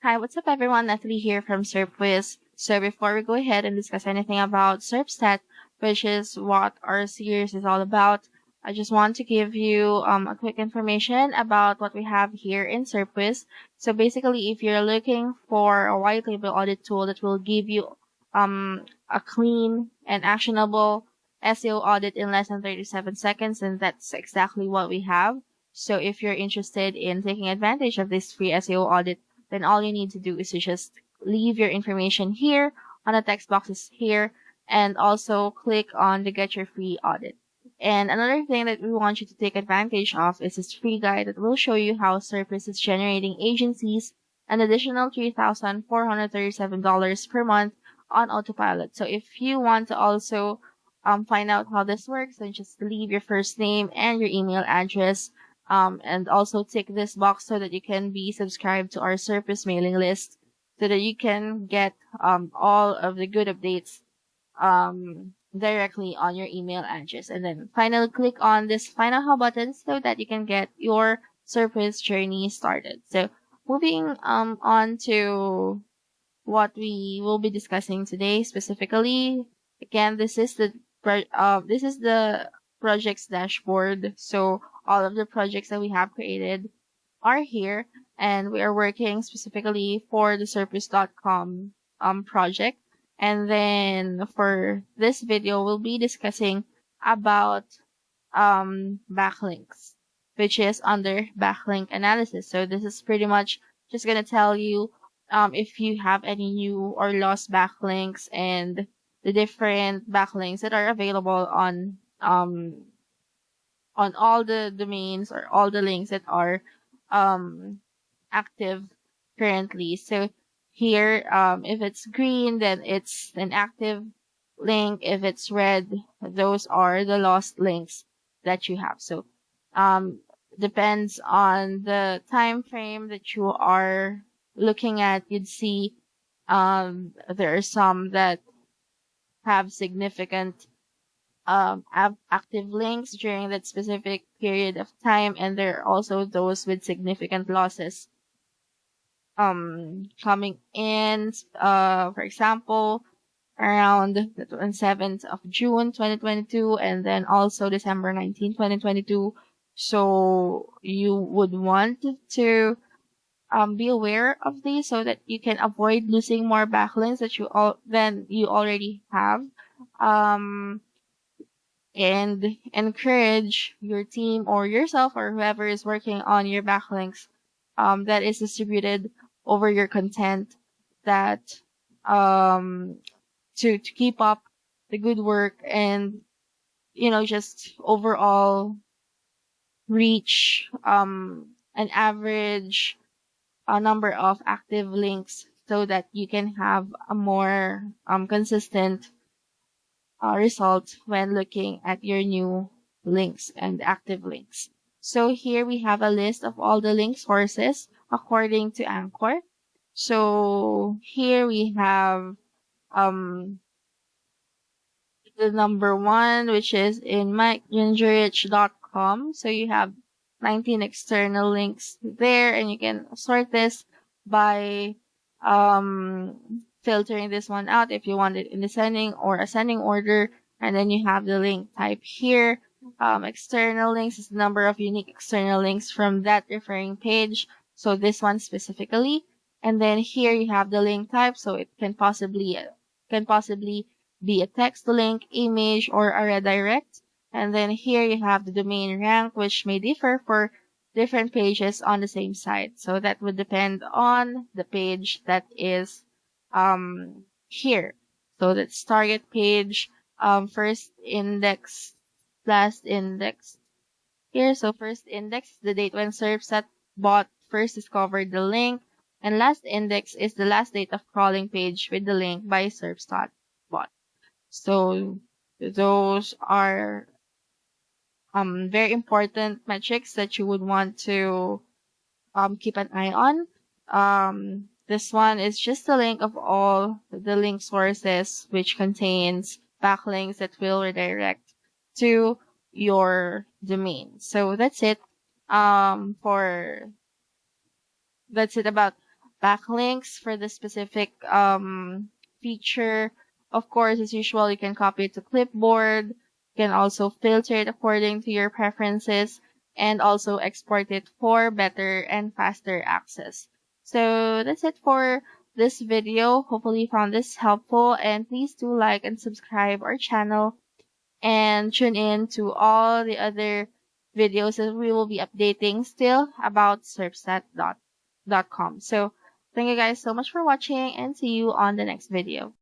Hi, what's up everyone? Natalie here from Serpwiz. So before we go ahead and discuss anything about Serpstat, which is what our series is all about, I just want to give you a quick information about what we have here in Serpwiz. So basically, if you're looking for a white label audit tool that will give you a clean and actionable SEO audit in less than 37 seconds, then that's exactly what we have. So if you're interested in taking advantage of this free SEO audit, then all you need to do is to just leave your information here on the text boxes here and also click on the get your free audit. And another thing that we want you to take advantage of is this free guide that will show you how Serpis is generating agencies an additional $3,437 per month on autopilot. So if you want to also find out how this works, then just leave your first name and your email address. And also tick this box so that you can be subscribed to our Serpis mailing list so that you can get all of the good updates directly on your email address. And then finally click on this final how button so that you can get your Serpis journey started. So moving on to what we will be discussing today specifically. Again, this is the projects dashboard. So all of the projects that we have created are here, and we are working specifically for the Serpis.com project. And then for this video, we'll be discussing about backlinks, which is under backlink analysis. So this is pretty much just gonna tell you if you have any new or lost backlinks and the different backlinks that are available on all the domains or all the links that are active currently. So here, if it's green, then it's an active link. If it's red, those are the lost links that you have. So depends on the time frame that you are looking at. You'd see there are some that have significant active links during that specific period of time, and there are also those with significant losses coming in. For example, around the 27th of June 2022, and then also December 19, 2022. So you would want to be aware of these so that you can avoid losing more backlinks that you already have. And encourage your team or yourself or whoever is working on your backlinks that is distributed over your content, that to keep up the good work and just overall reach an average number of active links so that you can have a more consistent result when looking at your new links and active links. So here we have a list of all the link sources according to Anchor. So here we have the number one, which is in MikeGingerich.com. So you have 19 external links there, and you can sort this by filtering this one out if you want it in descending or ascending order. And then you have the link type here. External links is the number of unique external links from that referring page. So this one specifically. And then here you have the link type. So it can possibly be a text link, image, or a redirect. And then here you have the domain rank, which may differ for different pages on the same site. So that would depend on the page that is here. So that's target page, first index, last index here. So first index is the date when Serpstat bot first discovered the link, and last index is the last date of crawling page with the link by Serpstat bot. So those are very important metrics that you would want to keep an eye on. This one is just a link of all the link sources, which contains backlinks that will redirect to your domain. So that's it. That's it about backlinks for the specific feature. Of course, as usual, you can copy it to clipboard. You can also filter it according to your preferences and also export it for better and faster access. So that's it for this video. Hopefully you found this helpful, and please do like and subscribe our channel and tune in to all the other videos that we will be updating still about Serpstat.com. So thank you guys so much for watching, and see you on the next video.